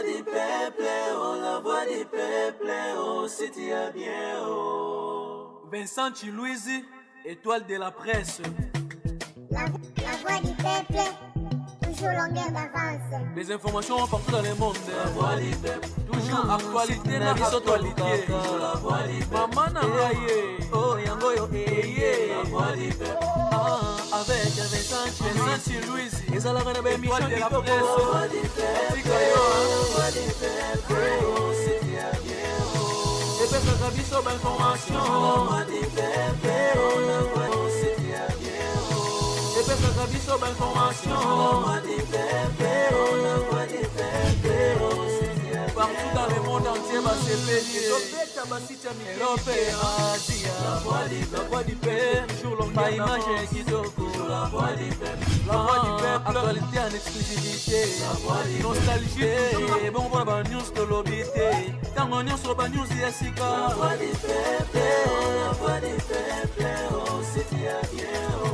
du peuple, oh, la voix du peuple, oh, si tu as bien, oh. Vincent Chilouise, étoile de la presse. La voix du peuple, toujours longueur d'avance. Les informations partout dans le monde. La voix du peuple, toujours actualité na actualité. La voix du peuple, maman Nangaye, oh yango yo eye. La voix du peuple, avec Vincent Chilouise, ils allaient dans les émissions de la presse. La voix du peuple, oh, c'est bien bien, oh. Et peuple ravi sur l'information. La voix du peuple, oh, la voix, oh, c'est bien bien, oh. Et peuple ravi sur l'information. La voix du peuple, oh, la voix du peuple, oh, c'est bien bien. Partout dans le monde entier, va se payer. Europe et Asie. La voix du peuple, toujours longue image kitoko. La voix du peuple, la voix du peuple, actualité en exclusivité. La voix du nostalgie, bon pour la news de l'obité. Quand on news sur la news Yessica. La voix du peuple, la voix du peuple, oh, c'est bien bien, oh.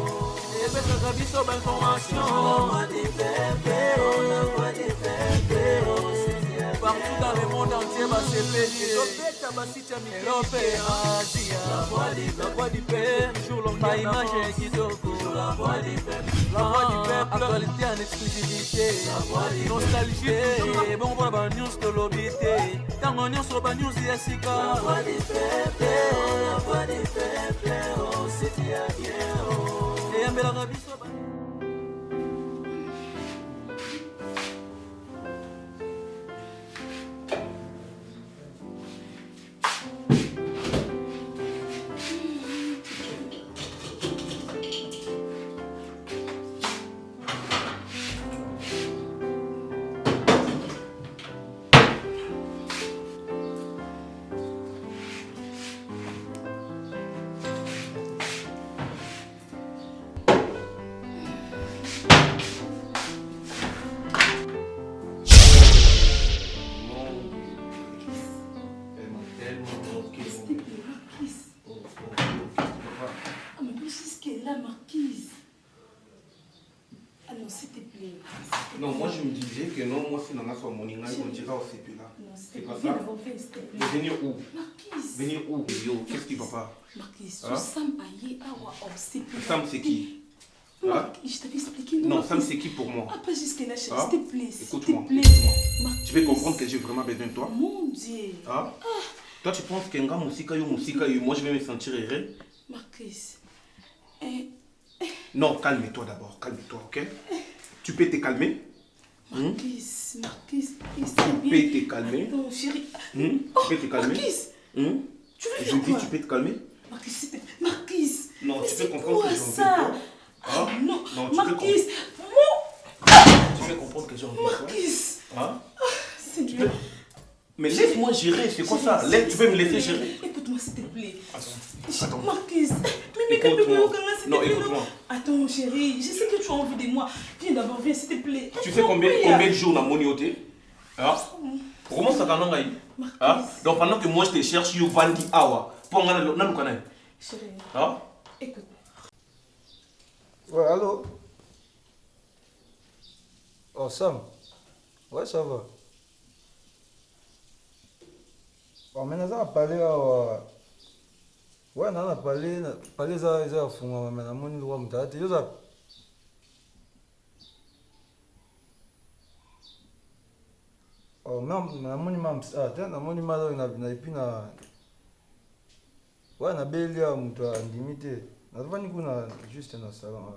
Et peuple ravi sur l'information. La voix du peuple, oh, la voix du peuple, oh, c'est bien bien. Partout dans le monde entier, va se payer. Europe et Asie. La voix du peuple, toujours longue image kitoko. La voix du peuple, la voix du peuple, actualité en exclusivité. La voix du nostalgie, bon pour la news de l'obité. Quand on news sur la news Yessica. La voix du peuple, oh, la voix du peuple, oh, c'est bien bien, oh. Et un bel arabe sur la Non, moi je me disais que non, moi c'est dans ma soirée, mon inga, on dira au CP là. C'est pas ça. Mais venir où? Venir où? Yo, qu'est-ce qui va pas? Sam c'est qui? Je t'avais expliqué. Non, Sam c'est qui pour moi? Ah, pas jusque-là, s'il te plaît. Écoute-moi. Tu veux comprendre que j'ai vraiment besoin de toi? Mon Dieu. Toi tu penses qu'un gars musica yo, moi je vais me sentir heureux? Marquis. Non, calme-toi d'abord, calme-toi, ok? Tu peux te calmer? Marquis, Tu peux te calmer? Non, chérie. Tu peux te calmer? Marquis. Tu veux je faire dis, quoi? tu peux te calmer? Marquis. Non, tu peux comprendre que j'ai envie de toi. Non, tu Marquis. Tu peux comprendre que j'ai envie de toi. Marquis. Seigneur. Mais laisse-moi gérer, c'est quoi ça? Tu peux me laisser gérer? Écoute-moi s'il te plaît. Attends. Marquis. Non, écoute-moi. Attends, chérie, je sais que tu as envie de moi. Viens d'abord, viens, s'il te plaît. Tu sais combien de jours on a monioté? Comment ça t'en a eu? Donc pendant que moi je te cherche, you vandi awa. Pour nga na lukana. Chérie. Écoute. Ouais, allô? Oh, Sam. Ouais, ça va. Oh, mais on a parlé là. Ouais, on a parlé ça, ils ont fait mais on a mon loi m'tati. Yo ça. Oh, même na mon imam tiens, na mon imam na ipina. Ouais, na belia mtu andimite. Na vani kuna juste na salon.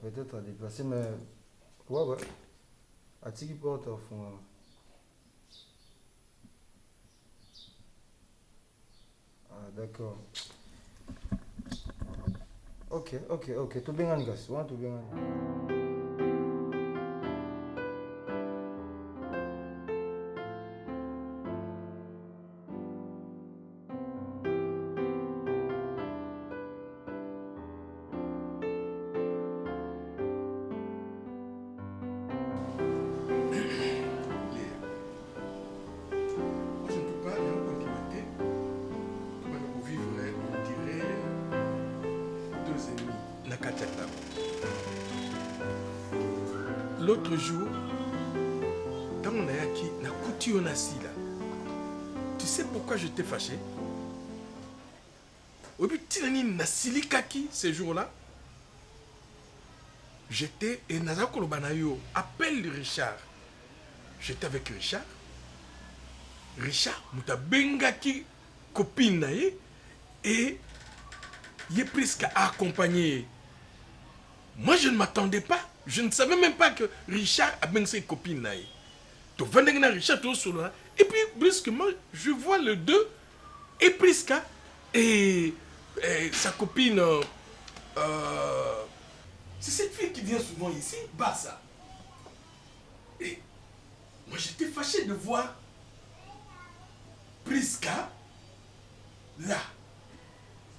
Peut-être à déplacer, mais ouais. À Tiki porte au fond. D'accord. Ok. Tout bien, gars. Tout bien. l'autre jour, quand on a yaki, na coutu on a si là. Tu sais pourquoi je t'ai fâché? Au but, Tinani na silikaki ce jour-là. J'étais et Nazako Lobanayo appelle Richard. J'étais avec Richard. Richard, mouta bengaki copine nae et il est presque accompagné. Moi, je ne m'attendais pas. Je ne savais même pas que Richard a bien ses copines nae. Tu venais Richard tout solo là. Et puis brusquement, je vois le deux et presque et sa copine. C'est cette fille qui vient souvent ici, Bassa. Et moi j'étais fâché de voir Priska là.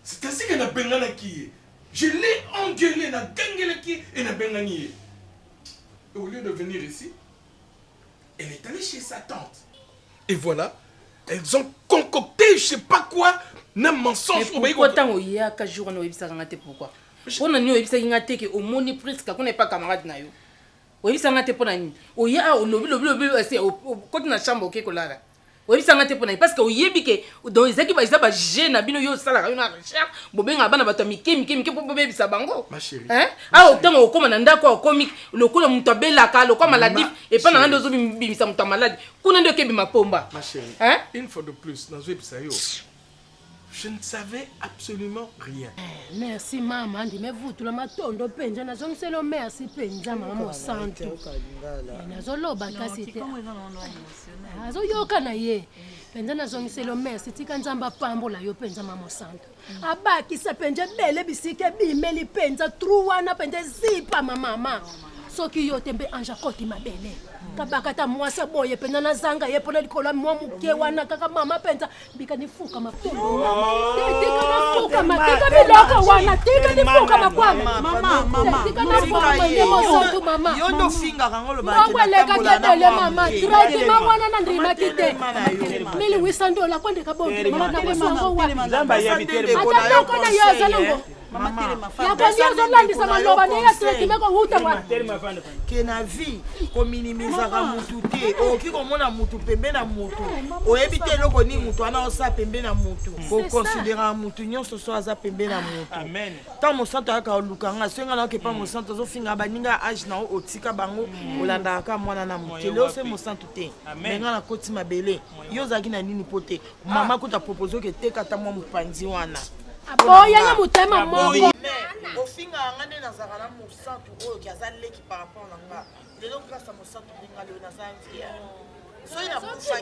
C'est ainsi qu'elle a bengana qui est. Je l'ai engueulé, na gangela qui et na bengani. Et au lieu de venir ici, elle est allée chez sa tante. Et voilà, elles ont concocté je sais pas quoi, un mensonge. Mais pourquoi tant il y a 4 jours on a eu ça pourquoi? On a eu ça ngate que au moni Priska qu'on n'est pas camarade na yo. Oui ça ngate pour nani. O ya o lobi c'est au côté na chambre OK ko là. Oui ça ngate pour nani parce que o yebi que dans les équipes ba jeune na bino yo sala yo na recherche bobenga bana bato mike pour bébé sa bango. Ma chérie. Hein? Ah autant o comme nanda ko comique le ko muto belaka le ko maladif et pas na ndo zo bimisa muto malade. Kuna ndo kebi mapomba. Ma chérie. Hein? Une fois de plus dans Zouepsayo. Je ne savais absolument rien. Merci maman, mais vous tout le matondo penja na zong selo merci penja maman santo. Na zolo bakasi te. Azo yoka na ye. Penja na zong selo merci tika nzamba pambola yo penja maman santo. Abaki sa penja bele bisike bimeli penja truwana penja zipa mama. Soki yo tembe anja koti mabele. Kabaka ta mwasa boye penja na zanga ye pona likola mwa muke wana kaka mama penja bika nifuka mafundo. Tika nafuka matika biloko wana tika nifuka makwama. Mama. Tika nafuka mandemo sotu mama. Yondo finga kangolo ba. Ngwele kaketele mama. Trati mwana na ndrima kite. $1,800 kwende kabongi mama na kosongo wa. Zamba ya bitere bona yo. Ata na yoza nango. Mama. Ya kwa yoza landi sama loba ne ya trati meko huta wa. Kena vi ko minimiza ka mutu te o ki ko mona mutu pembe na mutu o ebite loko ni mutu ana osa pembe na mutu ko considérer mutu nyonso so aza pembe na mutu amen ta mo santo aka lukanga senga na ke pa mo santo zo finga baninga age na o tika bango olanda ka mwana na mutu leo se mo santo te menga na koti mabele yo zaki na nini pote mama ko ta propose ke teka ta mo mpanzi wana aboya ya mutema moko ofinga ngane na zakala mo santo oyo kiaza leki par rapport na nga lelo grâce à mo santo linga leo na zanzi so ina kufa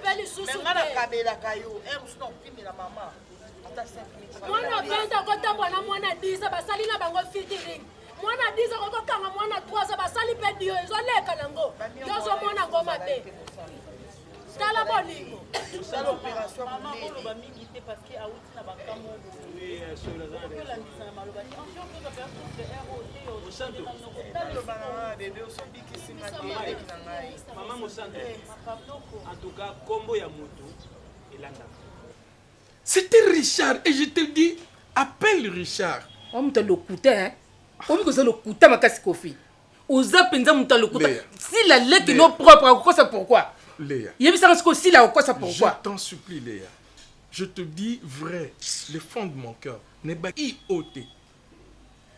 menga na kabela kayo musuno pimela mama ata 5 minutes mwana venda kota bwana mwana 10 basali na bango featuring mwana 10 ko kanga mwana 3 basali pe dio ezoleka nango yozo mwana ngoma be tala bolingo sala opération mama olo ba mingi te parce que awuti na bakamo sur la zone que la mise na maloba ni en fait que personne de ROT au centre le banana bébé au sobi qui singa te na ngai mama Mosanto en tout cas combo ya moto elanda. C'était Richard et je te dis appelle Richard. On te le coûtait hein. On me cause le coûtait ma casse Kofi. Oza penza muta le coûtait. Si la lait qui non propre quoi ça pourquoi? Léa. Il y a ça aussi là quoi ça pourquoi? Je t'en supplie Léa. Je te dis vrai, le fond de mon cœur n'est pas IOT.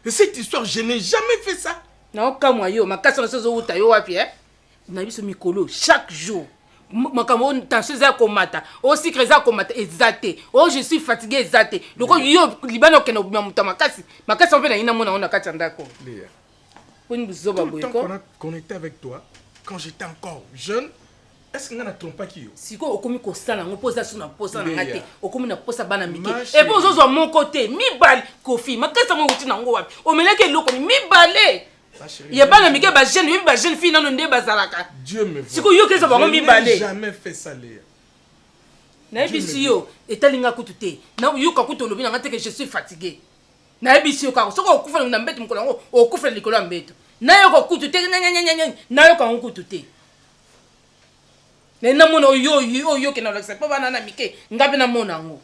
Et cette histoire, je n'ai jamais fait ça. Non, comme moi, ma casse sur ce où tu as vu, on a vu ce micolo chaque jour. Ma camarade, t'as chose à combattre. Aussi que ça combattre, exacté. Oh, je suis fatigué, exacté. Donc, yo, Liban, qui n'a pas ma casse. Ma casse, on fait la on a casse en d'accord. Léa. Tout le temps qu'on était avec toi, quand j'étais encore jeune, est-ce qu'on a trompé qui yo? Si quoi, au commis qu'on s'en a, on pose ça sur la pose en raté. Au commis on a posé ça banamike. Et puis aux autres mon côté, mi balle, Kofi. Ma qu'est-ce que on routine en gros? Au milieu que l'eau comme mi balle. Il y a pas d'amike, bah jeune fille dans le nez bazalaka. Dieu me voit. Si quoi yo qu'est-ce que on mi balle? Je n'ai jamais fait ça Léa. Na ebisi yo, etalinga kutute. Na yo kakuto lobi na ngate que je suis fatigué. Na ebisi yo ka so ko kufa na mbeto mkolango, o kufa likolo mbeto. Na yo ko kutute na yo ka kutute. Mais non, yo qui n'a pas banana mike, ngabe na mona ngo.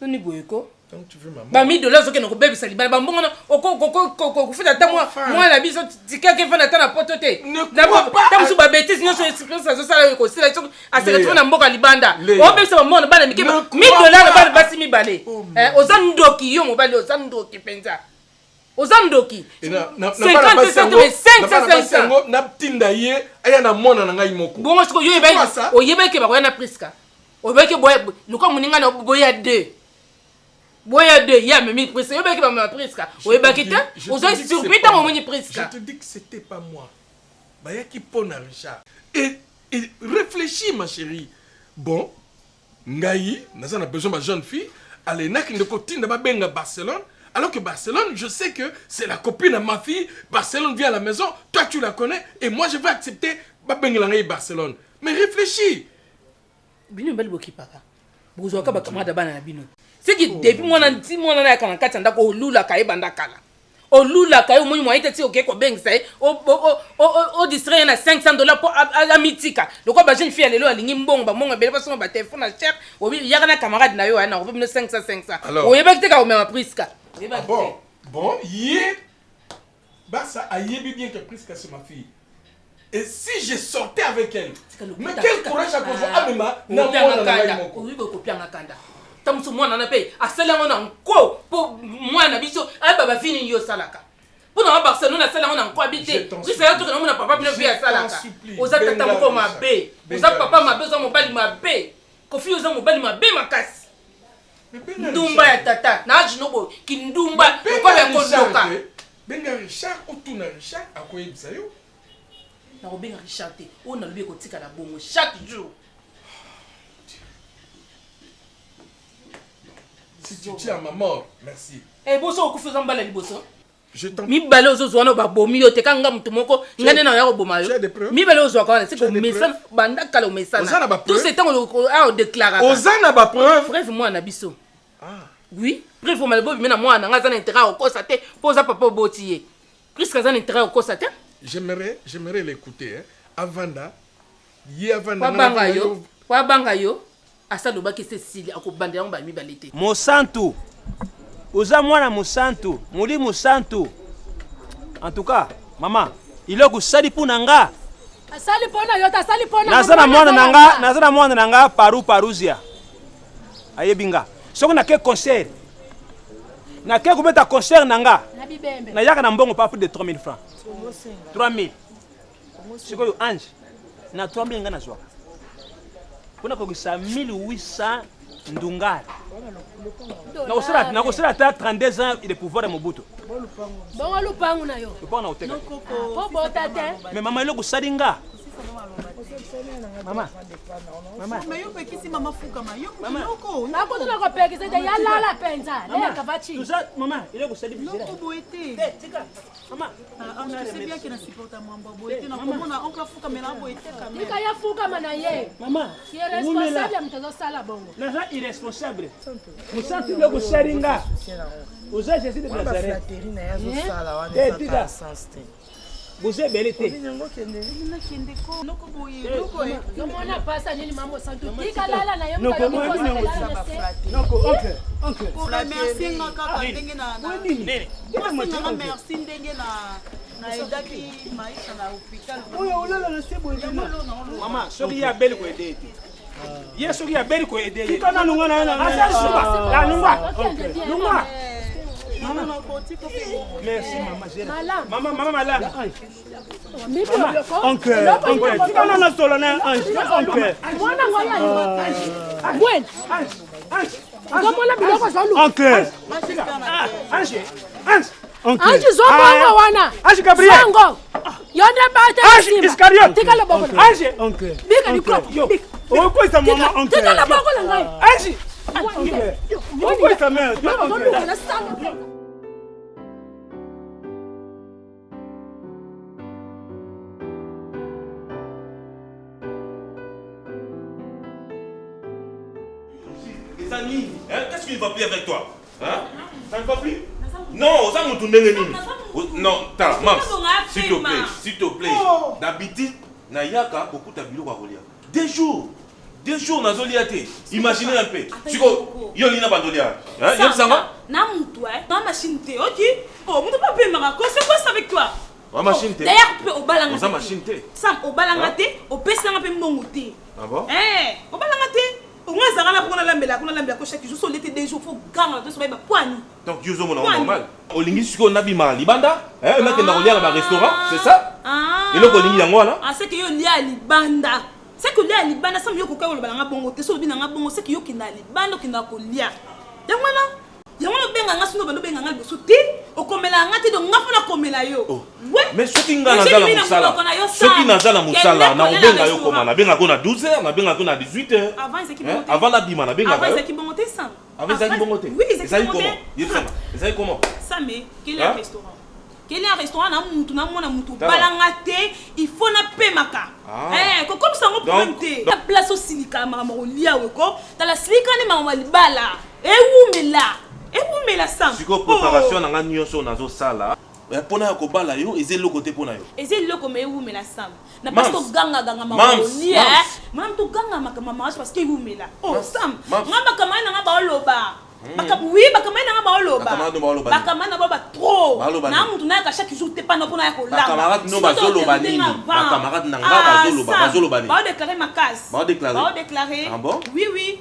Noni boyeko. Donc tu veux maman. Ba $1000 soki na ko bébé salibala ba mbongo ko futa ta moi la biso tika ke fana ta na poto te. Na ta musu ba bêtise nyo so ça sala ko sila so a se retrouver na mboka libanda. O bébé sa mbona bana mike $1000 bana basi mibale. Ozandoki yo mobali ozandoki penza. Ozandoki. Na tinda ye aya na mona na ngai moko. Bongo siko yo oyebeke ba ko na Priska. Oyebeke boye luka muninga na boya 2. Boya 2 ya memi Priska oyebeke ba ma Priska. Oyebeke ta ozo surpris ta momoni Priska. Je te dis que c'était pas moi. Ba ya ki pona Richard. Et réfléchis ma chérie. Bon, ngai naza na besoin ma jeune fille, alena ki ndeko tinda ba benga Barcelone. Alors que Barcelone, je sais que c'est la copine de ma fille. Barcelone vient à la maison, toi tu la connais, et moi je vais accepter Barcelone. Mais réfléchis. Bino bel boki paka. Bozo ka ba kamada bana na bino. C'est que depuis moi na kana katanda ko lula kai banda kala. O lula kai mo mo ite ti o ke ko beng sai. O distrait na $500 pour amitika. Le ko ba jeune fille lelo alingi mbongo ba monga bele paso ba téléphone na cher. O bi yakana camarade na yo na o bi 500. O yeba te ka o me Priska. Bon, ça a bien que Priska c'est ma fille. Et si je sortais avec elle, mais quel courage à cause de Amema, n'a pas de Tamsu moi na paye, a sala on encore pour moi na biso, a baba fini yo salaka. Pour na Barcelone na sala on encore habité. Si c'est là tout que na papa bien fait à salaka. Oza tata moko mabe. Oza papa mabe oza mobali mabe. Kofi oza mobali mabe makasi. Ndumba ya tata na jinobo kindumba ko ya kondoka benga Richard otuna Richard akoyebisa yo na ko benga Richard te on a lobi ko tika la bongo chaque jour. Si tu tiens à ma mort, merci. Eh boso okufuza mbala liboso. Je t'en mi balo ozo na ba bomi yo te kanga mtu moko ngane na ya ko boma yo. Mi balo ozo kwa c'est que message banda kala message. Tout ce temps on déclare. Ozana ba preuve. Bref moi na biso. Ah. Oui, bref on malbo mais na moi na ngazana intérêt au constater posa papa botier. Priska zana intérêt au constater. J'aimerais l'écouter hein. Avanda. Kwa banga yo. Asa loba ki Cécile akobandela ngo ba mi balete. Mosantu. Oza mwana Mosantu, muli Mosantu. En tout cas, maman, il est kusali puna nga. Asali pona yo ta sali pona. Nazana mwana nanga paruzia. Ayebinga. Soko na ke concert. Na ke kubeta concert nanga. Na bibembe. Na yaka na mbongo pas plus de 3000 francs. 3000. Siko yo ange. Na 3000 nga na zwa. Pona ko 1800 ndungara. Na kosala ta 32 ans de pouvoir de Mobutu. Bongo lupangu na yo. Lupangu na uteka. Po botate. Mais maman ile kusalinga. Maman. Mais yo pekisi mama fuka ma yo. Loko. Na ko na ko pekisa de yala la penza. Le kabachi. Tout ça maman, ile kusali bizela. Loko boete. Tika. Maman. C'est bien qu'il a supporté mambo boete na komona onka fuka mena boete kamera. Tika ya fuka mana ye. Maman. Qui est responsable mtozo sala bongo. Na za irresponsable. Musantu ile kusalinga. Oza Jésus de Nazareth. Tika. Vous êtes belle été. Comment passa nini mambo santu? Tika lala na yo. Pour remercier ngaka ndenge na. Merci ndenge na edaki maisha na hôpital. Oyo olala na sebo ndema. Mama, soki ya belle ko aider. Yesu ki ya belle ko aider. Tika na lunga na na. La lunga. Lunga. Merci maman. Maman malade. Oncle. Tu vas dans solo na ange. Oncle. Mwana ngoya. Gwen. Ngomona biloko zalo. Oncle. Ange. Oncle. Ange zobongo wana. Ange Gabriel. Sango. Yonde bata. Ange Iscariot. Tika le bongo. Ange. Oncle. Bika ni ko. O ko sa maman oncle. Tika le bongo la ngai. Ange. O ko sa mère. Qu'est-ce qui ne va plus avec toi? Hein? Ça ne va plus? Non, ça nous tourne non, Mams, s'il te plaît. D'habitude, Nayaka, beaucoup de biloko à relire. 2 jours. 2 jours nazolia te. Imaginez un peu. Siko yo lina bandolia. Hein? Yo sanga? Na mutu na machine te. OK? Oh, mutu pas payer ma c'est quoi ça avec toi? Wa machine te. D'ailleurs, au balanga. Oza machine te. Sam au balanga te, au pesa nga pe mbongo te. Ah bon? Au balanga te. On a zangana pour la lambela ko chaque jour so l'été des jours faut ganga to so ba poani. Donc yo zo mona normal. Olingi siko na bima libanda, hein, na kenda kolia na restaurant, c'est ça? Et le kolingi yango wana? Ah, c'est que yo lia libanda. C'est que lia libanda sam yo ko ka lo balanga bongo te so bina nga bongo c'est que yo kinda libanda kinda ko lia. Yango na yango no benga nga sino bando benga nga liboso te okomela nga te donc nga fona komela yo. Mais soki nga nazala musala. Soki nazala musala na obenga yo koma na benga ko na 12h, na benga ko na 18h. Avant la bima na benga. Avant ça qui bongote ça. Avant ça qui bongote. Oui, c'est comment? C'est comment? Ça mais quel est un restaurant? Quel est un restaurant na mutu na mona mutu balanga te, il faut na pemaka. Comme ça on problème te. La place au silika mama olia weko, dans la silika ni mama libala. Et où me la sang? Siko préparation na nga nyonso nazo sala. Pona ko bala yo ezelo côté pona yo. Ezelo ko me où me la sang. Na parce que ganga mama olia. Mam to ganga mama parce que où me la. Oh Sam. Ngamba kama na ba loba. Oui, bakama na ba loba. Bakama na ba trop. Na mutu na ka chaque jour te pas na pona ya ko la. Camarade no bazoloba nini? Ba camarade na nga bazoloba nini? Ba déclarer ma case. Ba déclarer. Ah bon? Oui oui.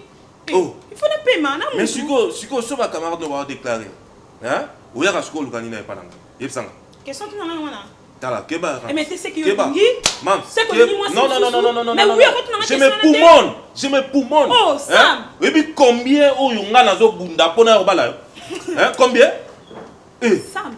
Oh. Il faut le paiement, non? Mais siko so ba camarade no ba déclarer. Hein? Ou ya ka skolu kanina pa nanga. Yebsanga. Question qui n'en a. Tala keba. Mais tu sais que yo bingi. Mam. C'est que moi Non. Mais oui, quand tu Je me poumonne. Oh, Sam. Et puis combien o yonga nazo bunda pona yo bala yo? Hein? Combien? Sam.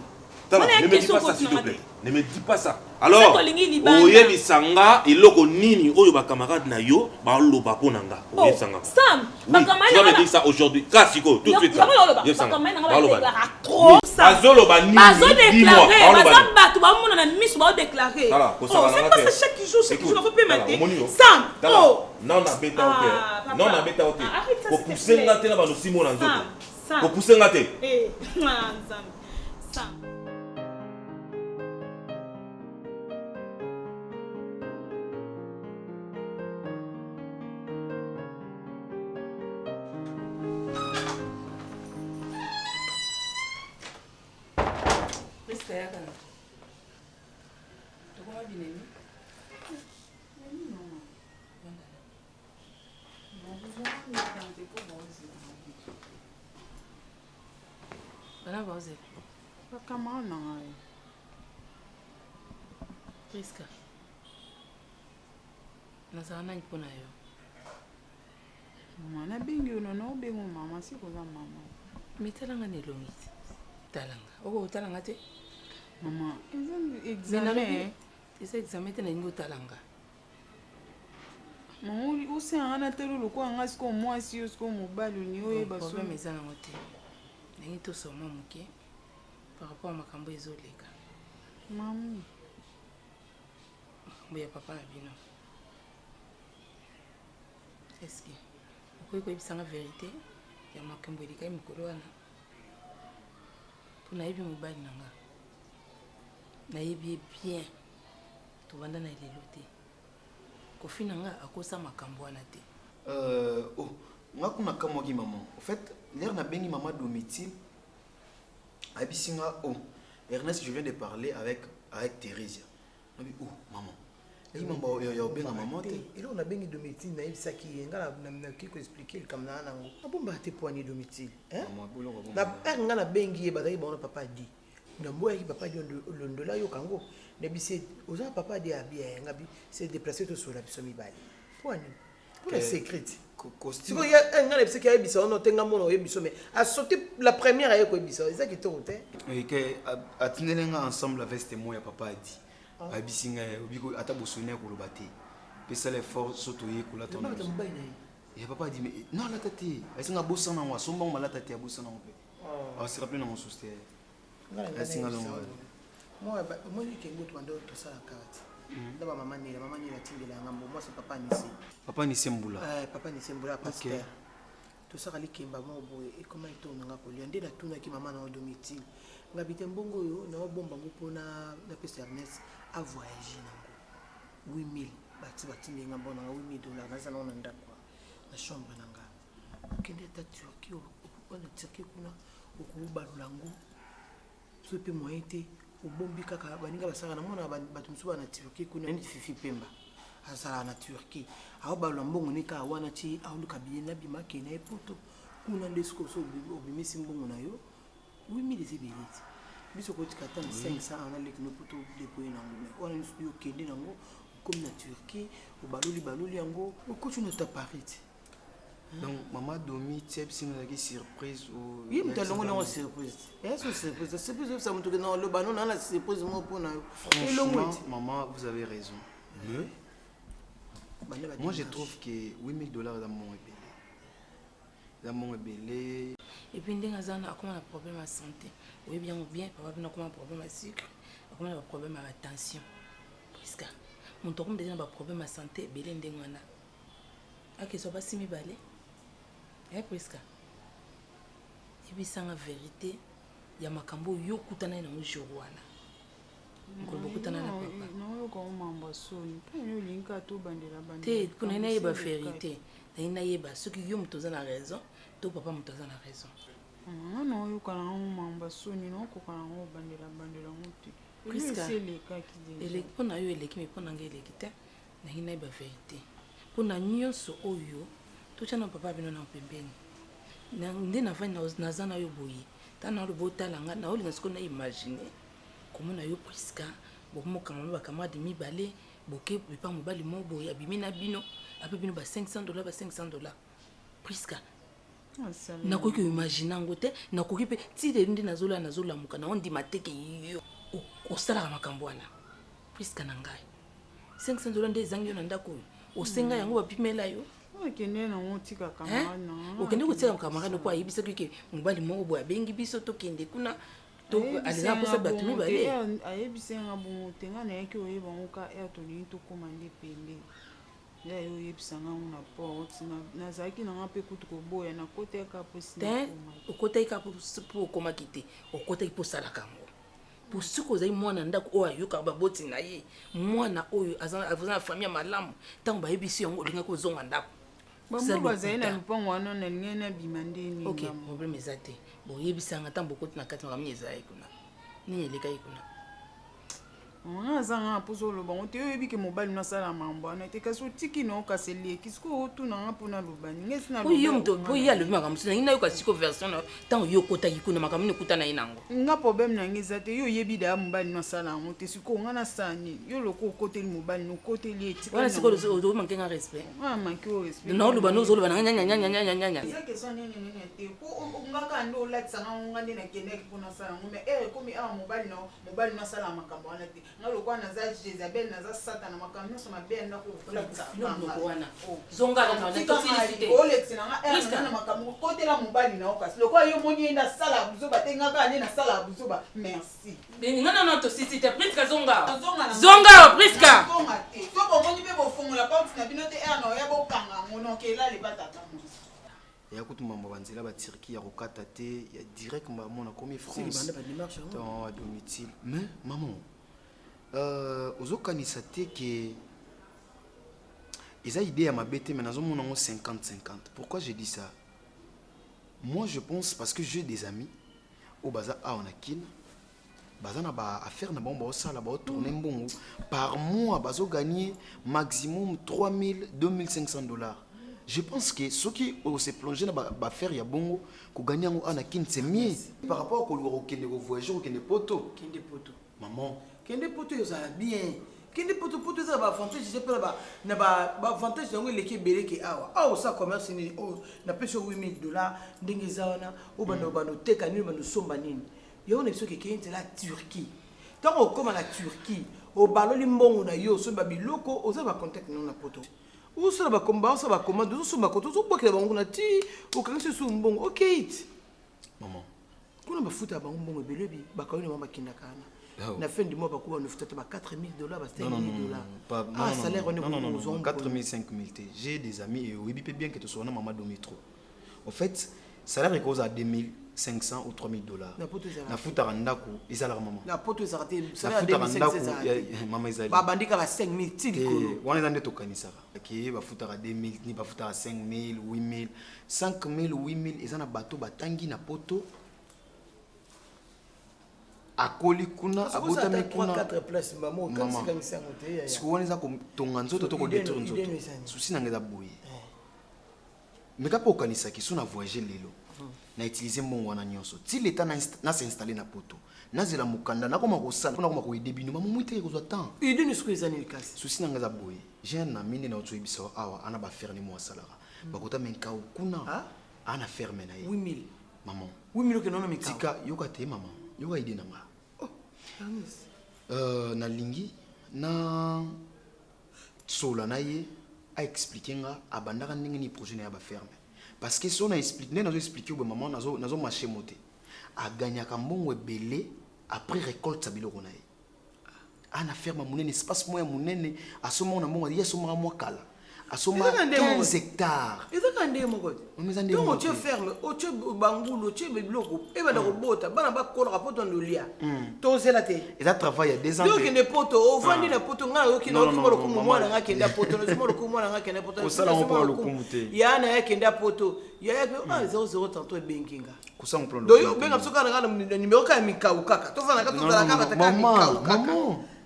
Tala, ne me dis pas ça s'il te plaît. Ne me dis pas ça. Alors, oyebi sanga iloko nini oyo ba camarade na yo ba loba pona nga. Oyebi sanga. Sam, ba camarade na. Tu vas me dire ça aujourd'hui. Kasiko tout de suite. Oyebi sanga. Ba loba. Trop ça. Bazoloba nini? Bazo déclarer, bazo batu ba mona na misu ba déclarer. Voilà, c'est pas ça chaque jour faut payer matin. Sam. Oh. Non na beta OK. Non na beta OK. Pour pousser ngate na ba no simo na nzoto. Pour pousser ngate. Sam. Priska. Nazala nani mpona yo? Mama na bengi yo no bengo mama si koza mama. Metalanga nelongi. Talanga. Oko talanga te? Mama, examen. Eza examen te na ningo talanga. Mama ose ana telo loko anga siko mwasi yo siko mobali ni oye baso. Problème eza nango te. Nangi to soma muke par rapport à makambo ezoleka. Mama. Makambo ya papa na bino. Est-ce que okoki koyebisanga vérité ya makambo elikai mokolo wana? Po nayebi mobali na nga. Nayebi bien. Tobanda na elelo te. Kofi na nga akosa makambo wana te. Oh, nga kuna kamwaki maman. En fait, l'air na bengi maman domicile. Abisinga oh, Ernest, je viens de parler avec Thérèse. Oh, maman. Et maman, il y a bien maman. Et là on a bengi domicile na ibisa ki nga na ki ko expliquer comme na nango. Abomba te poigné domicile, hein? Na na bengi e bazaki ba papa di. Na mboya ki papa di londola yo kango. Na bise oza papa di abia ngabi c'est déplacé tout sur la biso mibali. Poigné. Pour la secret. Si vous y a un gars qui a ebisa on tenga mono ebiso mais a sauté la première ayeko ebisa. C'est ça qui te route. Oui, que atinelenga ensemble avec ce mois papa a dit. Abisinga obiko ata bosone ko lobate. Pesa les forces sotoye ko la ton. Et papa dit mais non la tête. Asinga bosana wa somba mala tête ya bosana mo pe. Ah se rappelle na mon souster. Asinga no. Moi je kengo to ando to sala carte. D'abord maman ni la tindela ngambo moi c'est papa Nisi. Papa Nisi Mbula. Papa Nisi Mbula pasteur. To sala likemba mo boye et comment il tourne nga ko liande la tuna ki maman na domicile. Ngabite mbongo yo na bomba ngo na pesa Ernest a voyager nango 8000 bati ngambo na $8000 na za na ndakwa na chambre na nga okende ata Turquie okokwana Turquie kuna okobalola yango so mpe moyen te obombi kaka baninga basaka na mona bato mosusu bana Turquie kuna neti Fifi Pemba azalaka na Turquie aobalola mbongo ne kaka wana ti aoluka biye na bima akende ye poto kuna nde sikoyo so obimisi mbongo na yo 8000 eza ebele ti biso kotika ata na 500 ana leki no poto depoye nango me wana nyonso yo okende nango okomi na Turquie obaloli yango okoti na ta Paris ti. Donc maman Domi tiep si nous avons surprise ou oui mais talongo na surprise est-ce surprise ça montre que non le banon na surprise moi pour na franchement maman vous avez raison moi je trouve que $8000 dans mon ébélé et puis ndenge azana akoma na problème à santé oui bien papa bina akoma problème à sucre akoma na problème à tension puisque mon tokom déjà na problème à santé belé ndenge wana akeso basi mibale presque ebisanga vérité ya makambo yo kutana na jour wana ngolo kutana na papa no ko mamba soni pe yo linka to bandela te kuna na yeba vérité na yeba ce qui yo mutoza na raison to papa mutoza na raison no yo kana mamba soni no ko kana bandela muti presque ele pona yo eleki me pona ngeleki te na ina yeba vérité pona nyonso oyo tochana papa bino na pembeni nde na vani na zana yo boye tana lo botala nga na olinga siko na imaginer comment na yo priska bomo kama ba camarade mibale boke pa mobali mo boye abimi na bino ape bino ba $500 ba $500 priska na ko imaginer ngote na ko kipe ti de ndi nazola muka na ondi mateke yo o sala makambo wana priska na ngai $500 nde zangi yo na ndako osenga yango bapimela yo okende na motika kamarana okende kotika kamarana po ayebisa ke mobali moko boye abengi biso tokende kuna to aliza posa bato mibale ayebisenga bongo te nga nayaki oyeba ngo ka air tolingi tokóma nde pembe ya yo oyebisanga ngo na po nazalaki nanga mpe kutu koboya na kota yaka mposi okota yaka po okomaki te okotaki po osalaka ngo pour ce que ozali mwana ndako oyo ayoka baboti na ye mwana oyo aza na famille ya malamu ntango bayebisi yango olingaki ozonga ndako bango bazali na lupango wana nalingai nabima ndeni ok problème eza te boyebisanga ntango bokoti na kati makambo ezali kuna nini elekaki kuna nga azanga mposo oloba ngo te oyebi ke mobali nasala mambo wana te kasi otiki na okasi eleki sikoyo otunanga mpona loba ninga esi na po ye alobi makambo mosusu nangi nayoka siko version na ntango yo okotaki kuna makambo nini okuta na ye nango nga problème nange eza te yo oyebi daya mobali nasala yango te sikoyo nga nasala nini yo loko okoteli mobali nokoteli wana sikoyo omanke nga respect manke o respect naoloba nozoloba nanga nyanyanyanyanyanya eza question nini te po ngaka nde olatisanga ngo nga nde nakendaki mpo nasala yango mais ere komi awa mobali nasala makambo wana te nga lokwa naza Jezabel naza Satan na makambo nyonso mabe ya ndako okolakisa olekisa na makambo kotela mobali na okasi lokwa yo moni ye nasala ya buzoba te nga kaka nde nasala ya buzoba merci ngana tosisi te priska zonga priska so bomoni mpe bofongola porte na bino te ere na oya bokanga ngo nokela lebatata ya kutu mambo banzela ba Turquie ya kokata te ya direct mona komi France dans domicile mais maman ozokanisa te ke eza idée ya mabe te mais nazomona ngo 50-50. Pourquoi je dis ça? Moi je pense parce que j'ai des amis au baza awa na kina baza na ba affaire na bango baosala baotourne mbongo par mois bazogagner maximum $3,000-2,500. Je pense que ceux qui se plongent dans l'affaire ya bongo ko gagner ngo ana kin c'est mieux par rapport ko lo kende ko voyager ko kende poto maman kende poto yo za bien kende poto za ba avantage je peux na ba avantage yango leki beleke awa ça commerce ni na peso $8,000 ndenge zawana o bano teka ni bano somba nini yo na biso ke kende la Turquie tant comme la Turquie o baloli mbongo na yo so ba biloko oza ba contact na poto usala ba komba usala ba commande usala ba koto so bokela bango na ti o kanisi su mbongo okay maman kuna bafuta bango mbongo belebi bakawini mama kinda kana na fin du mois bakuba nous futa ba $4,000 ba $5,000 salaire on est non 4,000 5,000. J'ai des amis et oui bien que tu sois maman Domitro en fait salaire est cause à 2,000 500 ou 3000 dollars. Na poto ezala. Na futaka ndako ezalaka maman. Na poto ezala te. Na futaka ndako maman ezali. Ba bandika ba 5000 tili. Wana eza nde tokanisaka. Ki ba futaka 2000 ni ba futaka 5000, 8000, 5000, 8000 eza na bato batangi na poto. Akoli kuna abotami kuna 4 places maman maman. Siku wana eza kotonga nzoto to kodetruire nzoto. Susi na ngeza boye. Mais quand on a qui sont à voyager lelo, na utiliser mon wana nyonso. Si l'état na s'installer na poto, na zela mukanda, na koma ko sala, na koma ko idée bino, mamu muite ko zotan. Idée ni squeeze ani kasi. Souci na ngaza boye. J'ai un ami na oto ibiso awa, ana ba faire ni mo salara. Ba kota menka kuna. Ana ferme na ye. 8000. Maman. 8000 ke nono menka. Tika yoka te maman. Yoka idée na nga. Na lingi na sola na ye. A expliquer nga abandaka ndenge ni projet na ya ba ferme parce que si on a expliqué nazo expliquer au maman nazo marché monter a gagner ka mbongo ebele après récolte sa biloko na ye ana ferme munene espace moya munene asoma na mbongo yeso mara mwa kala asoma 15 hectares ezaka ndenge moko donc tu ferme tu bangulo tu biloko e bana ko bota bana ba kola ka poto ndolia to zela te eza travail ya 2 ans donc ne poto o vandi na poto nga yo kino ko ko mwana nga kenda poto no mo ko mwana nga kenda poto o sala on pas le kumute ya na ya kenda poto ya 00 tanto benkinga kusa mplondo do yo benga soka na numéro ka mikau kaka to fana ka to fana ka ta mikau kaka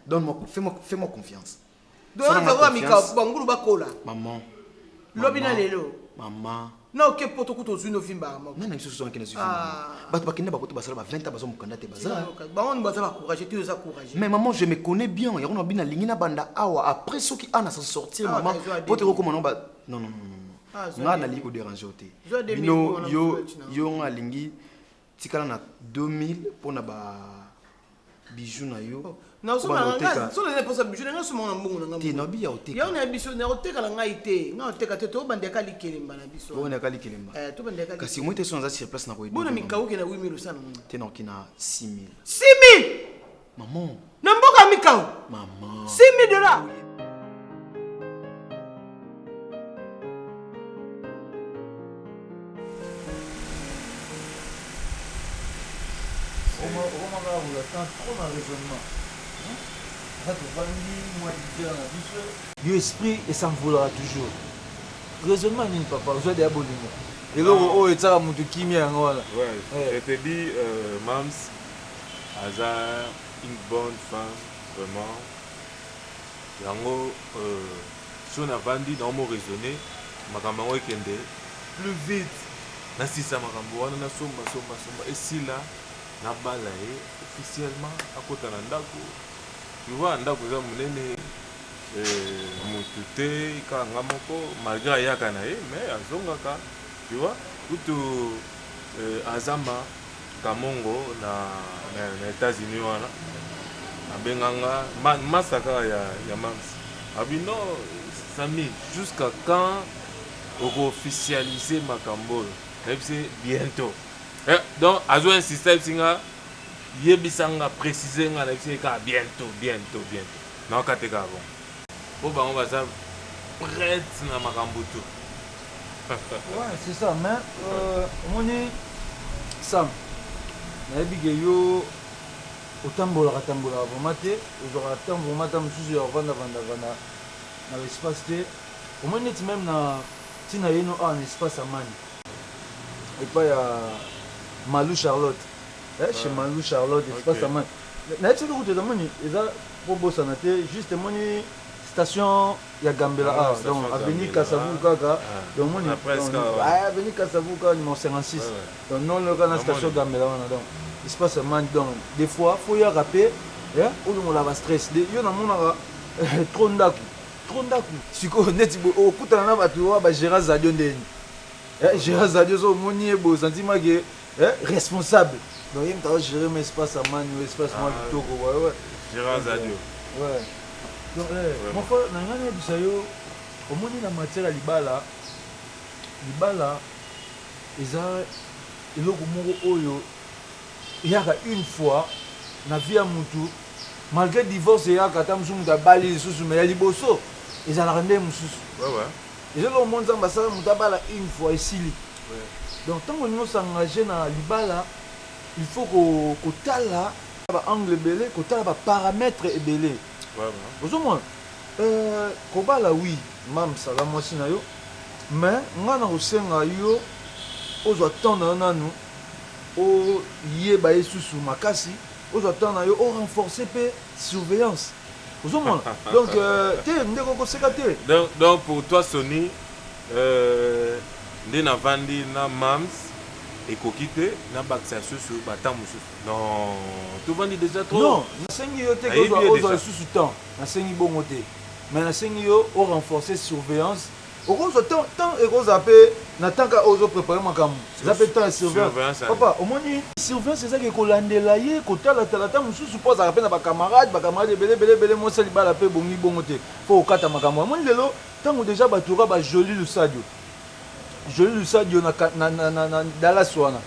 donne-moi fais-moi confiance. Donc on mikau bangulu bakola maman lobina lelo maman na oke poto kuto zino vimba maman nana biso so nkena vimba bato bakenda bakoto basala ba 20 bazo mukanda te bazala ba on baza ba courage tu za courage mais maman je me connais bien ya on bina lingina banda awa après ce qui ana s'en sortir maman poto ko comment non nga na liko déranger ote bino yo nga lingi tikala na 2000 pona ba bijoux na yo na so na so na posa bijoux na so mona mbungu na ti na biya oteka ya na biso na oteka na ngai te nga oteka te to bande kali kelemba na biso bona kali kelemba to bande kali kasi moi te so na sur place na ko bona mikau ke na 8000 sana te na kina 6000 maman na mboka mikau maman 6000 dollars trop dans le raisonnement. Le esprit et s'en voudra toujours. Raisonnement n'est pas par besoin d'abonner. Et là, oh, et ça, mon qui m'y a je te dis, Mams, Aza, une bonne femme, vraiment. Yango, si on a vendu dans mon raisonné, ma camarade kende plus vite. Nasi sa makambo wana na somba. Et si là, na balaye officiellement à côté de ndako tu vois ndako za munene mutute kanga moko malgré yaka na ye mais azongaka tu vois kutu azama kamongo na États-Unis wana abenganga masaka ya mams abino sami jusqu'à quand on officialiser makambo même c'est bientôt. Donc, Azo insiste singa yebisanga préciser nga na bientôt. Na kateka bon. Bon on va ça prête na makambuto. Ouais, c'est ça, mais on est Sam. Na bige yo otambola vraiment te, ozora tambola vraiment mususu ya vanda na l'espace te. Au moins net même na tina yeno un espace à mani. Et pas ya Malou Charlotte. Chez Malou Charlotte, espace à mani. Na tu route de mani, eza bobo sanate juste mani station ya Gambela donc avenue Kasavuka donc mani avenue Kasavuka numéro 56. Donc non le kana station Gambela donc espace à mani donc des fois faut y rappeler ou on la stress yo na mona trop ndaku siko neti okutana na bato ba Gérard Zadio ndeni Gérard Zadio so moni bo sentiment que responsable donc il me gérer mes espaces à mani ou espace moi kitoko ouais Gérard Zadio ouais donc mon frère na ngana bisayo omoni na matière libala eza eloko moko oyo yaka une fois na vie ya mutu malgré divorce yaka ta musu mutu abali lisusu mais ya liboso ezalaka nde mosusu ezalaka omonza mbasala mutu abala une fois esili Donc tant qu'on s'engage dans libala, il faut que tala ba angle belé, que tala ba paramètres belé. Vous au moins kobala oui, mam sala moi si na yo, mais ngana osenga yo ozo attendre nanu o yeba esusu makasi, ozo attendre yo o renforcer pe surveillance. Vous au moins donc te ndeko ko sekate. Donc pour toi Sony nde na vandi na mams ekoki te na bakisa susu bata mosusu. Non, tu vandi déjà trop. Non, nasengi yo te kozwa susu temps, nasengi bongo te. Mais nasengi yo o renforcer surveillance. Okozwa temps ekozwa pe natanga ozo préparer makambo. Zape temps surveillance. Papa, omoni surveillance ezaki kolandela ye kotala tala ta mosusu po za rapena ba camarade belé mo sali bala pe bongi bongo te. Faut okata makambo. Omoni lelo tango déjà batura ba joli le sadio. Joli le sadio na Dallas wana.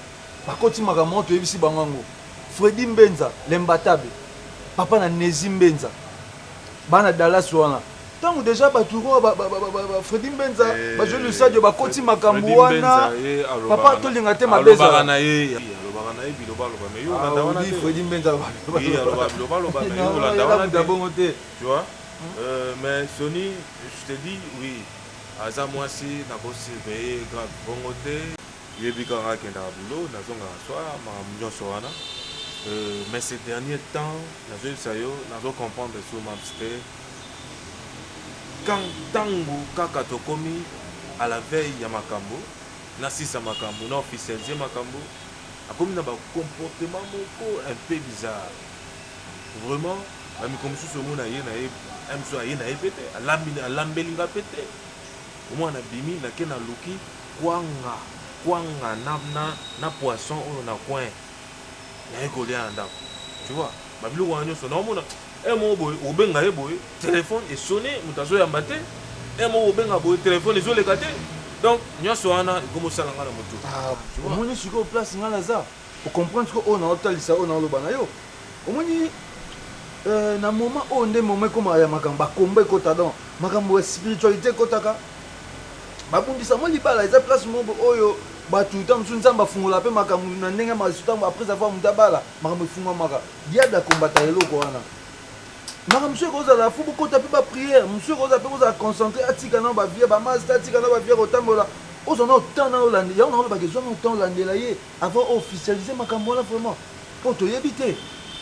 Bakoti makambo to yebisi bangango. Freddy Mbenza, l'imbattable. Papa na Nezi Mbenza. Bana Dallas wana. Tango déjà baturo Freddy Mbenza, ba joli le sadio bakoti makambo wana. Papa to linga te mabeza. Alobaka na ye biloba mais yo na wana te. Freddy Mbenza. Oui, alobaka mais yo na wana te. Tu vois? Mais Sony, je te dis oui. Aza moi si na ko surveiller grave bongo te. Yebika ka kenda bulo na zonga soir ma mnyoso wana. Mais ces derniers temps, na zo sayo na zo comprendre sur mapste. Quand tango kaka tokomi à la veille ya makambo, na sisa makambo, na officialiser makambo, akomi na ba comportement moko un peu bizarre. Vraiment, ami comme sous mona ye na ye, amso ye na ye pété, alambelinga pété. Au moins na bimi na ke na luki kwanga na poisson on a coin. Ya ekolia ndako. Tu vois? Babilo wanyo so na mona mo boy obenga ye boy téléphone est sonné mutazo ya mbate mo obenga boy téléphone ezo lekate donc nyoso wana ikomo sala ngala moto omoni siko place ngala za o comprendre que on a otalisa on a loba na yo omoni na moment on nde moment comme ya makamba komba ekota donc makambo spiritualité kotaka babundisa mo libala eza place mo oyo batu tam sunzamba fungola pe makambo na ndenge masuta après avoir mutabala makambo fungo maka diable kombata eloko wana. Monsieur Rosa, faut beaucoup taper ma prière. Monsieur Rosa, peut vous concentrer à Tigana, ma vie, ma master, Tigana, ma vie, au Tambola. Aux en autant dans l'année, il y a un besoin autant l'année avant officialiser ma cambola vraiment. Pour te y éviter.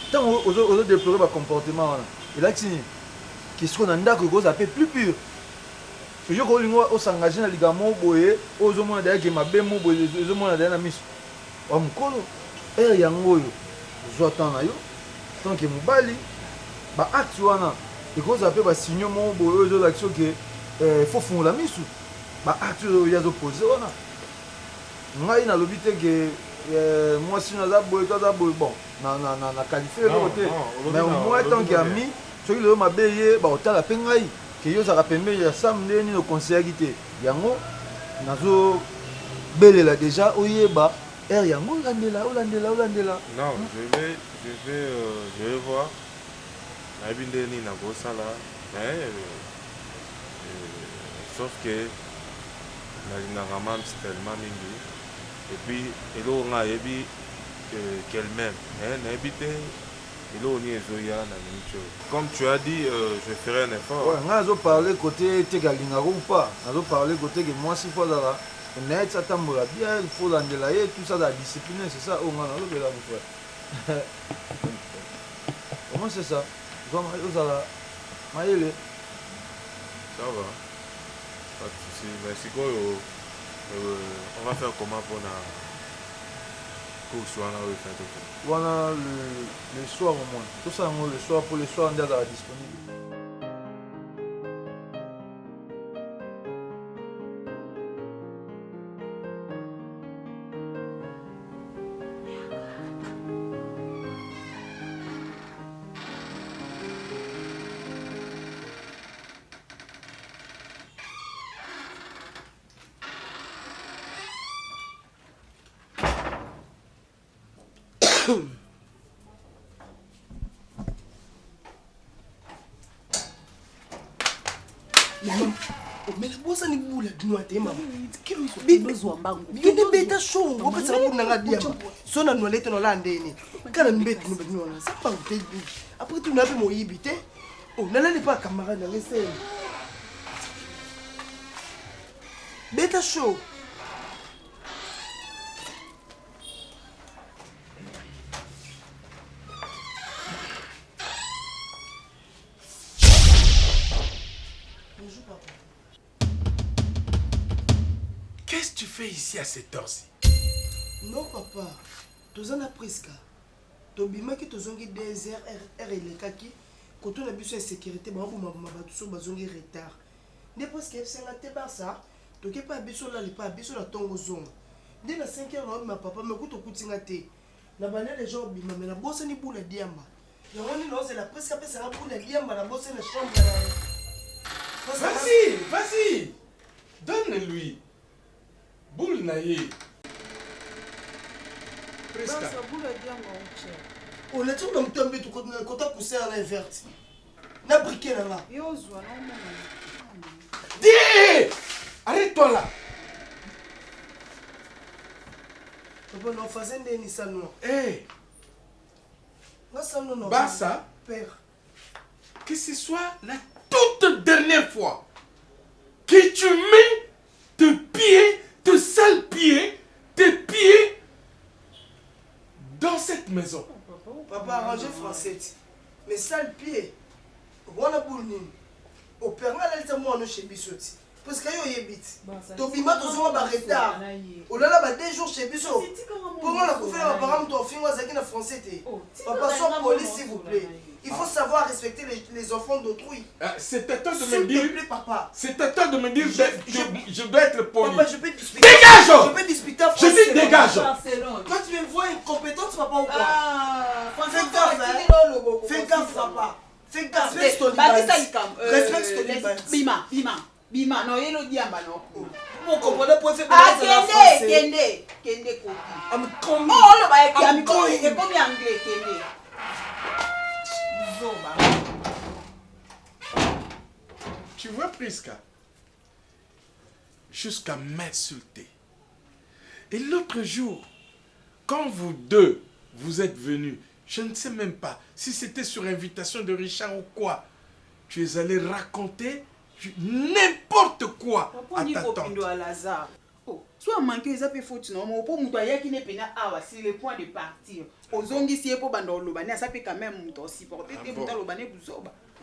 Tant aux déplorer ma comportement. Et là, qu'est-ce qu'on a que Rosa fait plus pur. Je crois que s'engager dans les gamins, aux hommes d'ailleurs qui m'a bien mou, aux hommes d'ailleurs la mise. On me colle. Et yango, j'attends à yo. Tant que Moubali. Ba acte wana ikoza pe ba signaux mo boyo zo l'action que faut fond la misu ba acte ya zo poser wana ngai na lobité que moi si na za boyo to za boyo bon na qualifier le côté mais moi tant que ami soki le mabeye ba otala pe ngai que yo za rapembe ya samedi ni no conseiller gité yango nazo belela déjà oyeba yango landela. Non, je vais voir. Abindeni na gosala mais sauf que na ramam tellement mingi et puis elo nga yebi qu'elle-même na habité elo ni ezoya na mincho comme tu as dit je ferai un effort. Ouais, nga zo parler côté tegalinga ou pas nazo parler côté que moi si faut là net ça tambola bien il faut landela et tout ça la discipline c'est ça au nga na lo bela mon frère. Comment c'est ça? Ça va. Pas de souci. Merci quoi. On va faire comment pour la course voilà le soir au moins. Tout ça le soir pour le soir on est disponible. Maman, mais la bossa ni bula dinoate mama bide beta show ko pesa pour nanga diamba sona no lete no landeni kana mbeti no bedino na sa pa te après tu n'as pas mo yibite oh n'allez pas camarade na laisser beta show Qu'est-ce que tu fais ici à cette heure-ci? Non, papa. Tozan a presque. Tobima qui tozongi des heures elekaki. Quand on a besoin de sécurité, babu mama batuso bazongi retard. Ne parce que c'est la teba ça. Toke pas biso la pas biso la tongo zonga. Dès la 5h ma papa me kuto kutinga te. Na bana les gens bima mais la bosse ni boule diamba. Ya woni no c'est la presque après ça boule diamba la bosse na chambre. Vas-y, vas-y. Donne-lui. Boule naïe. Presque. On a tout dans le tombé tout quand on poussé à la verte. Na briqué là. Dis! Arrête-toi là. Papa, non, faisait des Nissan. Eh! Non. Bassa, père. Que ce soit la toute dernière fois que tu mets tes sales pieds, tes pieds dans cette maison. Papa, arrangez français. Mais sales pieds. On a boulni. Au père, on a moi chez Bissoti. Parce qu'il y a des bits. Tobima, tu as un retard. On a 2 jours chez Bissot. Pour moi, on a fait un parent de film en français. Papa, sois poli, s'il vous plaît. Il faut savoir respecter les enfants d'autrui. C'est à toi de me dire. S'il te plaît, papa. C'est à toi de me dire. Je dois être poli. Papa, je peux discuter. Dégage! Je peux discuter en français. Je dis dégage! Quand tu me vois incompétente, papa, ou quoi? Fais gaffe, hein. Fais gaffe, papa. Fais gaffe. Respecte ton Bima, non, il y a non. Vous comprenez pour faire Kende kopi. I'm coming. Oh, le bail qui a mis comme anglais, Kende. Tu vois, Priska, jusqu'à m'insulter. Et l'autre jour, quand vous deux, vous êtes venus, je ne sais même pas si c'était sur invitation de Richard ou quoi, tu es allé raconter n'importe quoi à ta tante. Soit manqué, ça peut foutre, non, mais pour moi, qui n'est pas à c'est le point de partir. Aux ondes ici, pour Bandolobané, ça peut quand même supporter.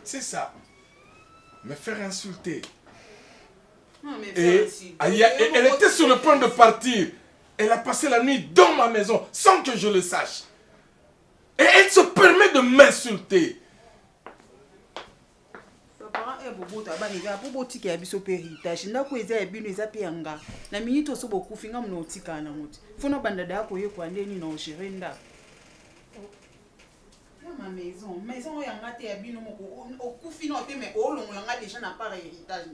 C'est ça. Me faire insulter. Non, mais et elle était sur le point de partir. Elle a passé la nuit dans ma maison sans que je le sache. Et elle se permet de m'insulter. Ma maison où yanga te abino moko okufi no te mais olongo yanga déjà na part héritage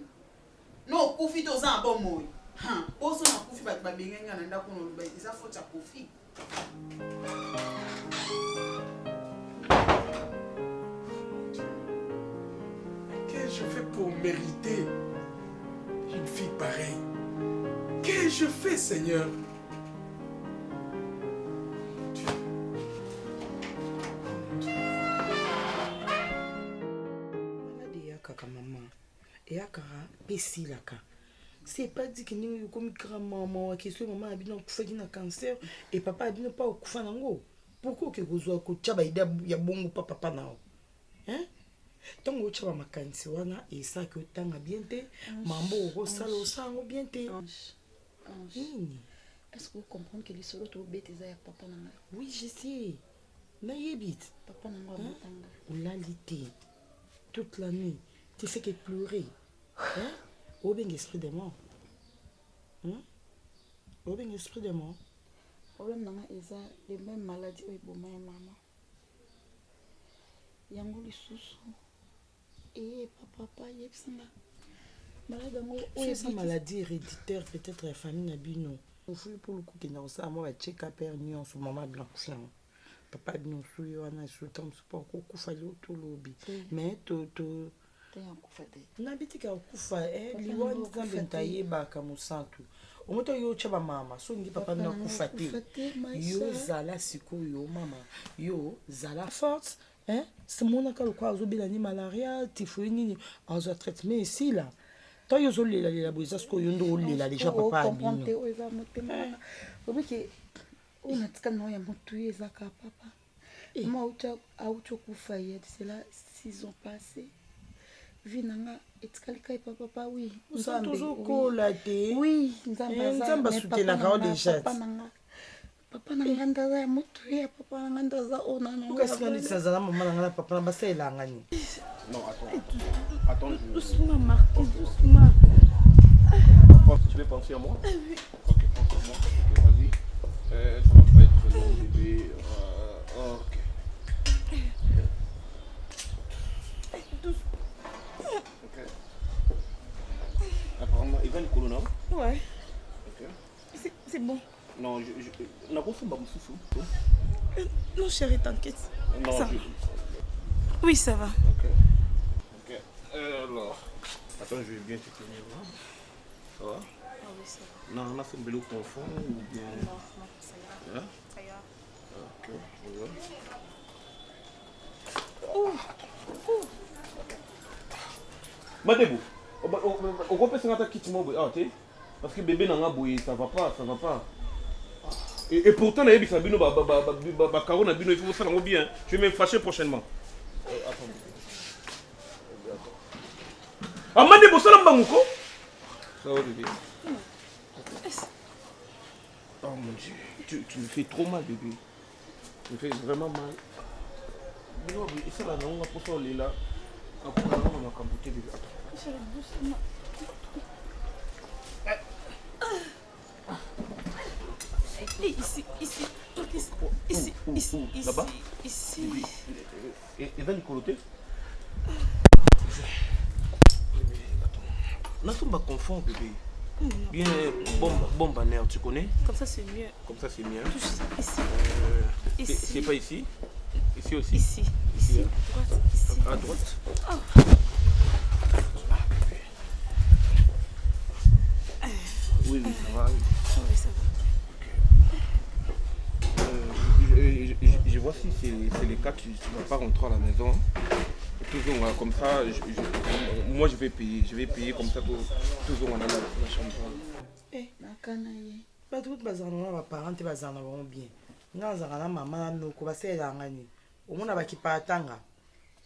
no okufi to za bon moy ha oso na kufi ba benga na ndako no ba isa faute ya kufi. Qu'est-ce que je fais pour mériter une fille pareille? Qu'est-ce que je fais, Seigneur? Et à Pessilaka. C'est pas dit que nous comme maman qui soit maman a bien fait un cancer et papa a bien pas au kufanango. Pourquoi que vous soyez ko chaba ida ya bongo papa nao? Hein? Tant que chaba makansi wana et ça que tant a bien te mambo au salo sango bien te. Est-ce que vous comprenez que les solos to bête ya papa nanga? Oui, je sais. Na yebit. Papa nanga batanga. Ou l'alité toute la nuit. Tu fais que pleurer. Hein? Au bien esprit de mort. Hein? Au bien esprit de mort. Problème nanga eza les mêmes maladies au boma ya maman. Yango lisusu. Et papa yebsanga. C'est une maladie héréditaire, peut-être la famille Nabino. Il faut pour le coup qui n'a pas moi check-up en ce moment blanc. Papa nous souille on a sous temps pour qu'on fasse tout lobby. Mais nabitika okufa liwa nzambe ntayebaka mosantu omoto yo chaba mama songi papa na kufa te yo zala sikoyo mama yo zala forte simona kalokwa azobela ni malaria typhoïde nini azo traitement ici là toi yo zolela lela boza sikoyo ndo olela déjà papa comprendre eza motema obike unatika no ya motu ezaka papa moi auto kufa hier c'est là 6 ans passés vinanga etikali kai papa oui nzambe toujours kola te oui nzambe soutenaka déjà papa nanga ndaza ya motu ya papa nanga ndaza ona na ukasika ndisazala mama nanga na papa na basela ngani non attends doucement Martin doucement tu veux penser à moi ok pense à moi ok vas-y ça va pas être long bébé ok apparemment Ivan Nicolo, non? Ouais. Ok. C'est bon. Non, je n'a pas fait un souffle. Non, chérie, t'inquiète. Non, ça va. Oui, ça va. Ok. Alors. Attends, je vais bien te tenir là. Ça va? Ah oui, ça va. Non, on a fait un bélo confond ou bien. Non, ça ira. Hein? Ça ira. Ok, je vois. Madébou, on peut se mettre à quitter mon bébé, parce que bébé n'a pas bouillé, ça va pas. Et pourtant, il y a des carreaux, il faut faire bien. Je vais me fâcher prochainement. Attends. Ah, Madébou, ça l'a pas. Ça va, bébé. Oh mon Dieu, tu me fais trop mal, bébé. Tu me fais vraiment mal. Et ça, là, on va pas aller là. Ici. Là-bas? Ici. Et va Nicoloté? N'a pas confond, bébé. Bien, bon banner, tu connais? Comme ça, c'est mieux. Comme ça, c'est mieux. Ici. C'est pas ici? Ici aussi? Ici, à droite. Ici. À droite? Oh. Oui, ça va. Oui, ça va. Je vois si c'est le cas, tu ne vas pas rentrer à la maison. Toujours comme ça, moi je vais payer comme ça pour toujours on a la chambre. Eh, pas tout bazana ba parents te bazana ba bien. Ngaza kana mama no ko basela ngani. Omona bakipatanga.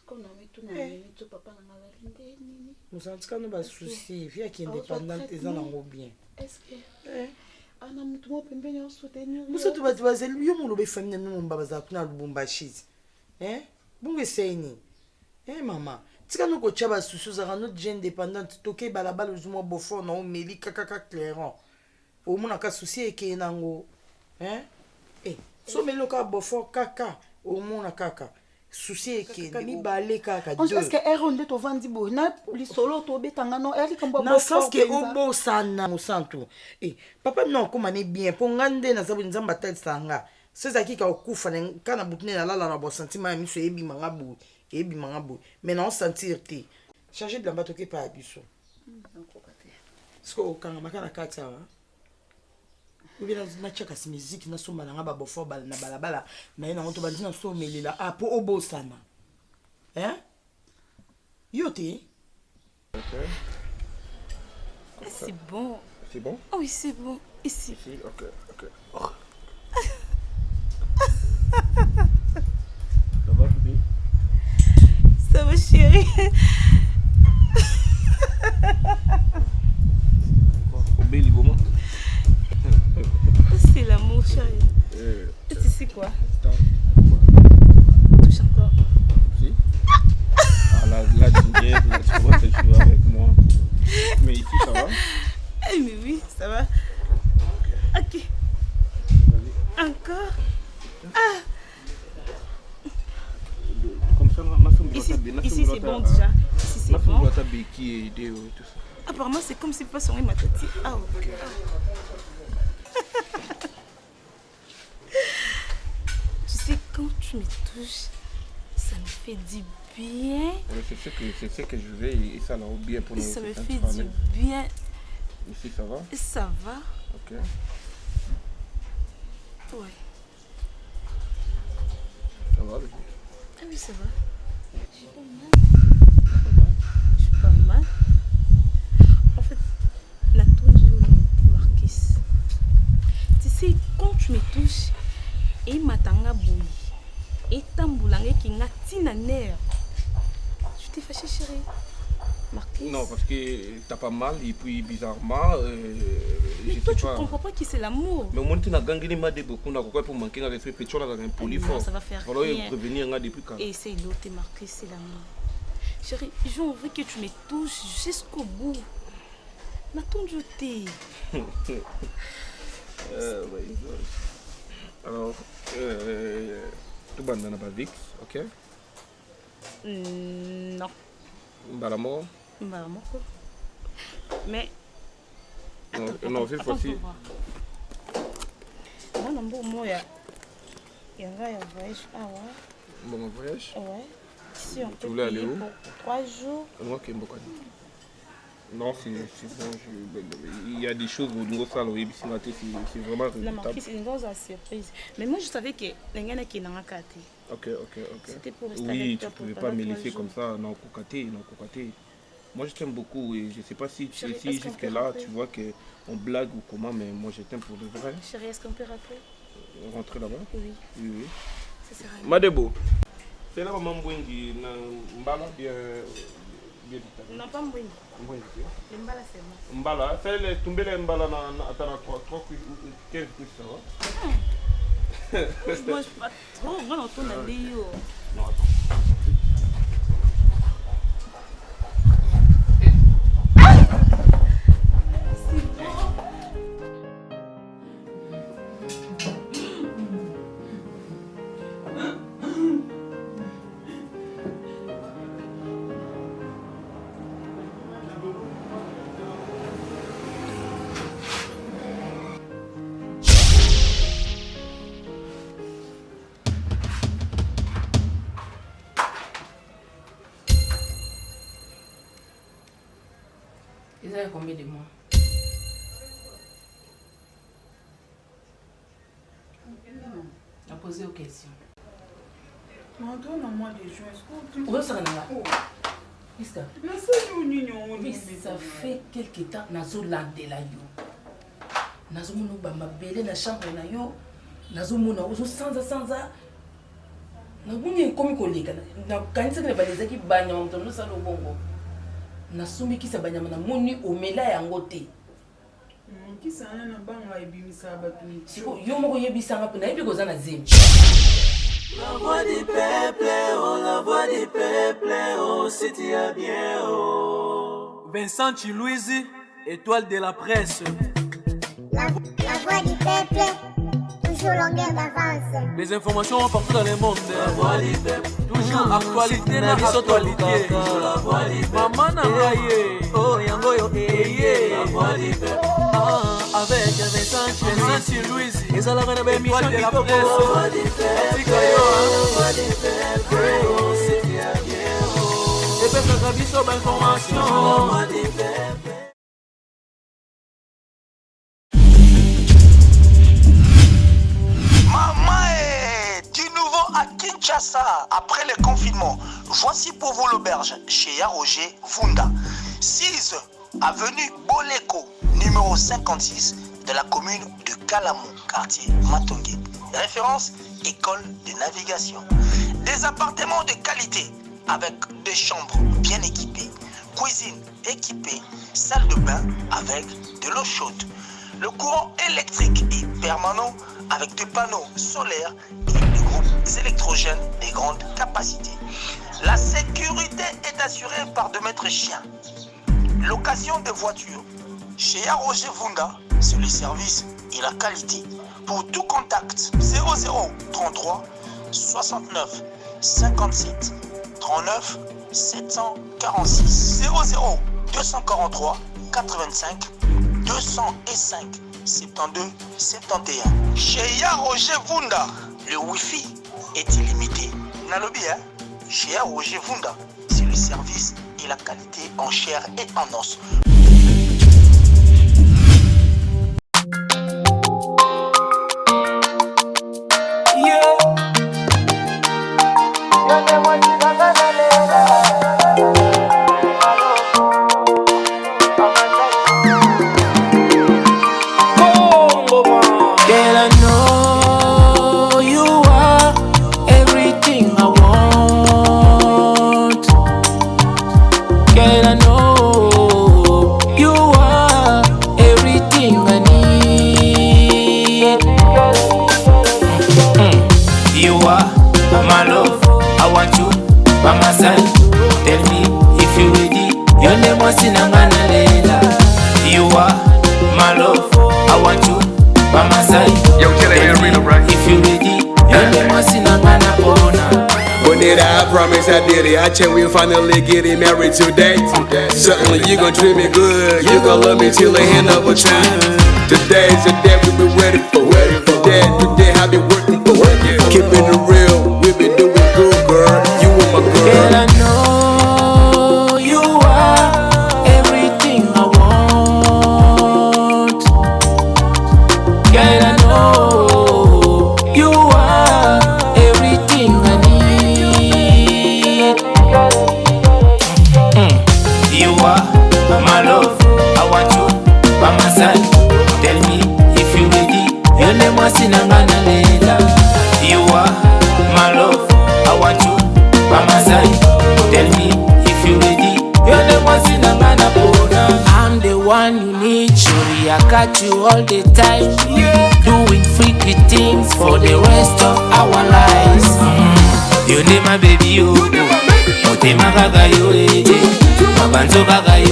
Comme on met tout na minute papa na malinde nini. Musantika no ba souci, via qui indépendante ezana bien. Est-ce que ana mtu mo pembeni au soutenir. Musoto ba bazeli yo mulo be famille no mbaba za kuna Lubumbashi. Bunge seni. Maman, tika no ko chaba souci za notre jeune indépendante toke balabala uzuma bofo na o meli kaka clairon. Omona ka souci eke nango. So melo ka bofo kaka omona kaka. Souci eke kami balé kaka deux. Est-ce que eronde to vandi bo na li solo to betanga no eli kambo na sens que obo sana mosanto papa non koma ne bien po ngande na zabu nzamba tête sanga seza ki ka okufa kana butne na lala na bo sentiment mi so ebi mangabu mais non sentir te changer de lambato ke pa biso sko kanga makana kata wa ubina na chaka si musique na so malanga ba bofo bal na balabala na ina ngoto bandina so melela po obo sana yote. Okay. C'est bon. C'est bon? Oh oui, c'est bon. Ici. Ici, ok. Oh. Ça va, bébé? Ça va, chérie. Obéis librement. C'est l'amour, chérie. Et tu sais quoi? Touche encore. Si? Là, tu vois, tu joues avec moi. Mais ici, ça va? Mais oui, ça va. Ok. Encore. Comme ça, ici c'est bon déjà. Ici c'est bon. Apparemment, c'est comme si pas son ma tête. Ah, ok. Tu sais, quand tu me touches, ça me fait du bien. C'est ce que je vais et ça là bien pour nous. Ça me fait du bien. Ici ça va? Ça va. Ok. Ouais. Ça va? Ah oui, ça va. Je suis pas mal. En fait, la tour du Marquis. Tu sais, quand tu me touches, et matanga boui, et tamboulanga qui n'a tina nerf. Tu t'es fâché, chérie? Marquis? Non, parce que t'as pas mal et puis bizarrement. Mais toi, tu comprends pas que c'est l'amour. Mais au moins, tu n'as gagné ma de beaucoup. On a pour manquer avec ce pétrole dans un polyfort. Ça va faire alors, rien. Prévenir depuis quand? Et c'est l'autre, Marquis, c'est l'amour. Chérie, j'ai envie que tu me touches jusqu'au bout. N'attends je t'ai. Alors, tout le monde n'a pas Vix, ok? Non. Mbalamo? Mbalamo quoi? Mais. Non, cette fois-ci. Moi, non, moi, il y a un voyage. Ah ouais? Bon voyage? Ouais. Si on tu voulais aller où? Pour 3 jours. Moi, qui aime beaucoup. Non, c'est bon. Il y a des choses au niveau salon, c'est vraiment La regrettable. marquise, c'est une grosse surprise. Mais moi, je savais que les gens qui n'ont pas été. Ok. C'était pour rester Oui, avec tu toi ne pouvais pour pas pendant me 3 laisser jours. comme ça, non, cocaté. Moi, je t'aime beaucoup et je ne sais pas si Chérie, si est-ce qu'on peut jusque-là, rentrer? tu vois qu'on blague ou comment, mais moi, je t'aime pour de vrai. Chérie, est-ce qu'on peut rentrer? Rentrer là-bas? Oui. Ça sert à rien. Madebo, c'est là maman Mbwengi, Mbala, bien. Non, pas Mbwengi. Mbwengi. Le Mbala, c'est moi. Mbala, fais tomber les Mbala dans 15 plus, ça va? Je mange pas trop, on va l'entendre à Léo. Non, attends. Ils avaient combien de mois? On a posé aux questions. Mais mois de juin, est-ce Où est-ce que ça fait quelque temps que nous avons la yo. Nous avons belé na chambre na yo. Nous avons sans nous avons comme collègue. Nous avons des équipes bagnon nous salo bongo. Na sumbi kisa banyama na moni omela yango te. Kisa na banga ebimisa batu. Siko yo moko yebisa nga pena ebi koza na zemi. La voix du peuple, oh la voix du peuple, oh si tu as bien oh. Vincent Chilouizi, étoile de la presse. La voix du peuple, toujours longueur d'avance. Les informations partout dans le monde. La voix du peuple, toujours actualité na actualité. La voix du peuple, maman na ngaye, oh yango yo eye. La voix du peuple, avec Vincent Chilouizi, et ça la reine de émission de la presse. La voix du peuple, la voix du peuple, oh si tu as bien oh. Et puis ça s'habille sur l'information. La voix du peuple. Du nouveau à Kinshasa, après le confinement, voici pour vous l'auberge chez Yaroger Vunda, 6 avenue Boleko, numéro 56 de la commune de Kalamou, quartier Matongé. Référence, école de navigation. Des appartements de qualité avec des chambres bien équipées, cuisine équipée, salle de bain avec de l'eau chaude. Le courant électrique est permanent avec des panneaux solaires et des groupes électrogènes de grande capacité. La sécurité est assurée par 2 mètres chiens. Location de voitures. Chez Yaroger Vunda, c'est le service et la qualité. Pour tout contact, 0033 69 57 39 746 00 243 85 205 72 71. Chez Yaroger Vunda, le Wi-Fi est illimité. Nalobi, hein? Chez Roger Vunda, c'est le service et la qualité en chair et en os. I did it. I check we finally getting married today. Certainly you gon' treat me good. You gon' love me till the end of a time. Today's the day we been ready for. Today I been working for. Keeping it real, we been doing good, girl. You and my girl. Girl, I know you are everything I want. Girl, I know you are everything I need. You are my love, I want you by my side. Tell me if you ready. Your name was Sinangana Leila. You are my love, I want you by my side. Tell me if you ready. Your name was Sinangana Bona. I'm the one you need, Shuri. I got you all the time. Doing freaky things for the rest of our lives. You name my baby, you. Motema gaga yo, mabanzo gaga yo.